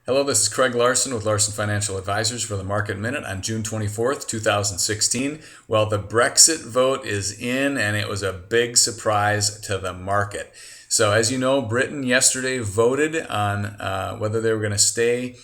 Hello, this is Craig Larson with Larson Financial Advisors for the Market Minute on June 24th, 2016. Well, the Brexit vote is in, and it was a big surprise to the market. So as you know, Britain yesterday voted on whether they were going to stay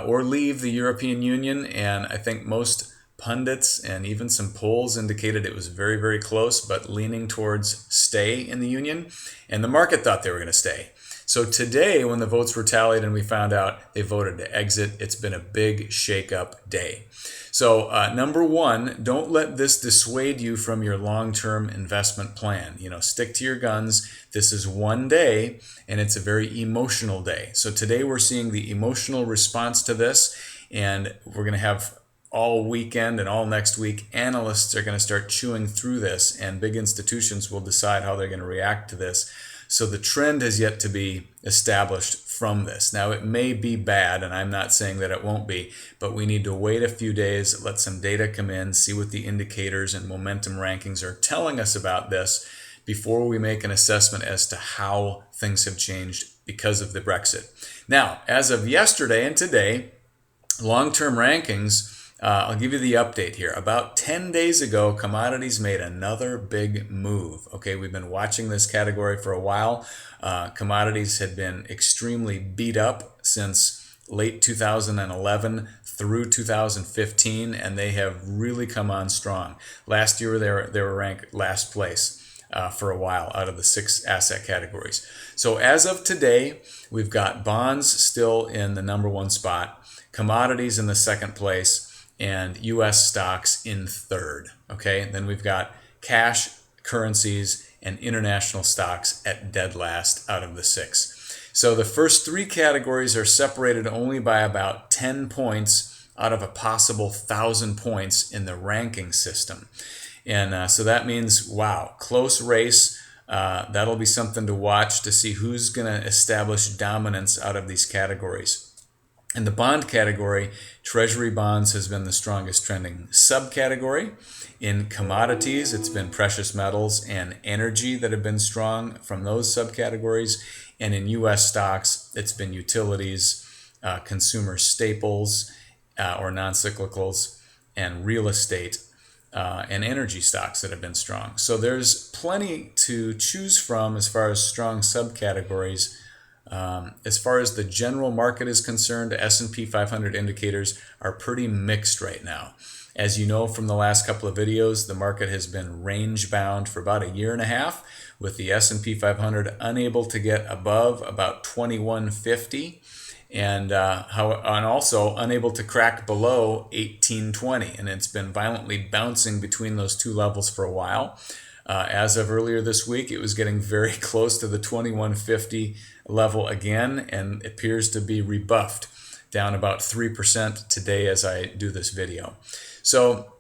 or leave the European Union, and I think most pundits and even some polls indicated it was very, very close, but leaning towards stay in the Union, and the market thought they were going to stay. So today, when the votes were tallied and we found out they voted to exit, it's been a big shake-up day. So number one, don't let this dissuade you from your long-term investment plan. Stick to your guns. This is one day, and it's a very emotional day. So today we're seeing the emotional response to this, and we're going to have all weekend and all next week, analysts are going to start chewing through this, and big institutions will decide how they're going to react to this. So the trend has yet to be established from this. Now, it may be bad, and I'm not saying that it won't be, but we need to wait a few days, let some data come in, see what the indicators and momentum rankings are telling us about this before we make an assessment as to how things have changed because of the Brexit. Now, as of yesterday and today, long-term rankings, I'll give you the update here. About 10 days ago, commodities made another big move. Okay, we've been watching this category for a while. Commodities had been extremely beat up since late 2011 through 2015, and they have really come on strong. Last year, they were ranked last place for a while out of the 6 asset categories. So as of today, we've got bonds still in the number 1 spot, commodities in the 2nd place, and U.S. stocks in 3rd. Okay, then we've got cash, currencies, and international stocks at dead last out of the 6. So the first 3 categories are separated only by about 10 points out of a possible 1,000 points in the ranking system. And so that means, wow, close race. That'll be something to watch to see who's going to establish dominance out of these categories. In the bond category, Treasury bonds has been the strongest trending subcategory. In commodities, it's been precious metals and energy that have been strong from those subcategories. And in U.S. stocks, it's been utilities, consumer staples or non-cyclicals, and real estate and energy stocks that have been strong. So there's plenty to choose from as far as strong subcategories. As far as the general market is concerned, S&P 500 indicators are pretty mixed right now. As you know from the last couple of videos, the market has been range bound for about a year and a half, with the S&P 500 unable to get above about 2150 and also unable to crack below 1820. And it's been violently bouncing between those 2 levels for a while. As of earlier this week, it was getting very close to the 2150 level again, and appears to be rebuffed, down about 3% today as I do this video. So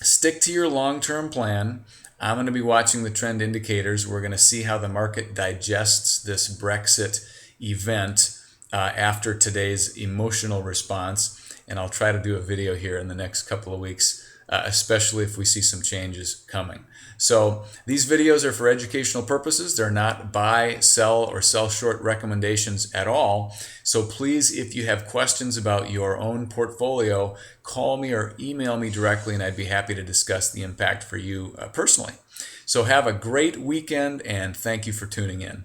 stick to your long-term plan. I'm going to be watching the trend indicators. We're going to see how the market digests this Brexit event after today's emotional response, and I'll try to do a video here in the next couple of weeks, especially if we see some changes coming. So these videos are for educational purposes. They're not buy, sell, or sell short recommendations at all. So please, if you have questions about your own portfolio, call me or email me directly, and I'd be happy to discuss the impact for you personally. So have a great weekend, and thank you for tuning in.